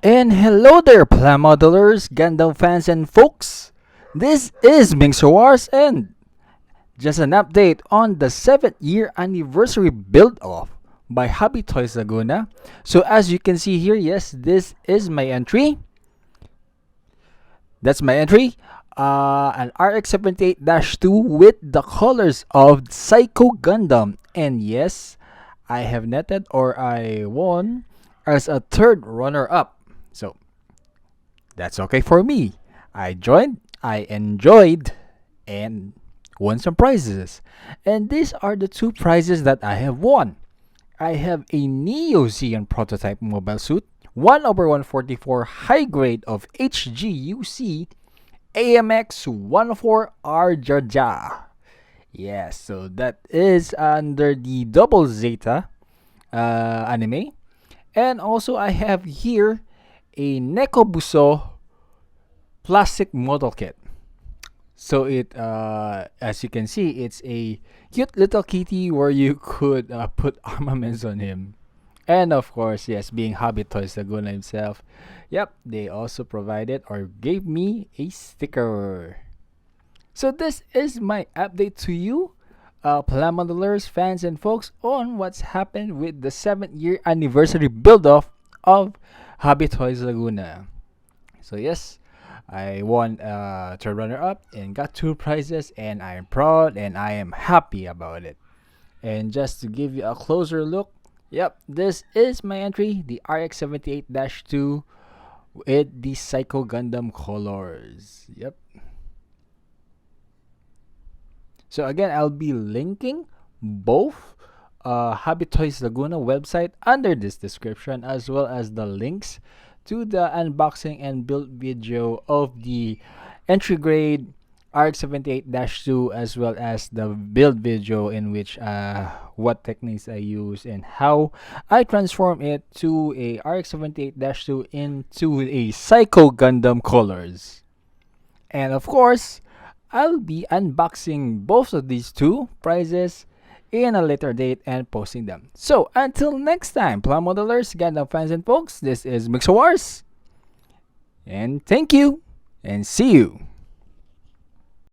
And hello there, Plan Modelers, Gundam fans, and folks. This is Mingso Wars, and just an update on the 7th year anniversary build off by Hobby Toys Laguna. So, as you can see here, yes, this is my entry. That's my entry. An RX-78 2 with the colors of Psycho Gundam. And yes, I have netted or I won as a third runner up. So, that's okay for me. I joined, I enjoyed, and won some prizes. And these are the two prizes that I have won. I have a Neo Zeon prototype mobile suit, 1 over 144 high grade of HGUC AMX 104 Arjaja. Yes, so that is under the Double Zeta anime. And also I have here a Nekobuso plastic model kit. So as you can see, it's a cute little kitty where you could put armaments on him. And of course, yes, being Hobby Toys Laguna himself, yep, they also provided or gave me a sticker. So this is my update to you, Plan Modelers, fans, and folks, on what's happened with the 7th year anniversary build-off of Hobby Toys Laguna. So yes, I won third runner up and got two prizes, and I am proud and I am happy about it. And just to give you a closer look, yep, this is my entry, the RX-78 2 with the Psycho Gundam colors. Yep. So again, I'll be linking both Hobby Toys Laguna website under this description, as well as the links to the unboxing and build video of the entry grade RX-78 2, as well as the build video in which what techniques I use and how I transform it to a RX-78 2 into a Psycho Gundam colors. And of course, I'll be unboxing both of these two prizes in a later date and posting them. So until next time, Plan Modelers, Gundam fans, and folks, this is Mixo Wars. And thank you, and see you.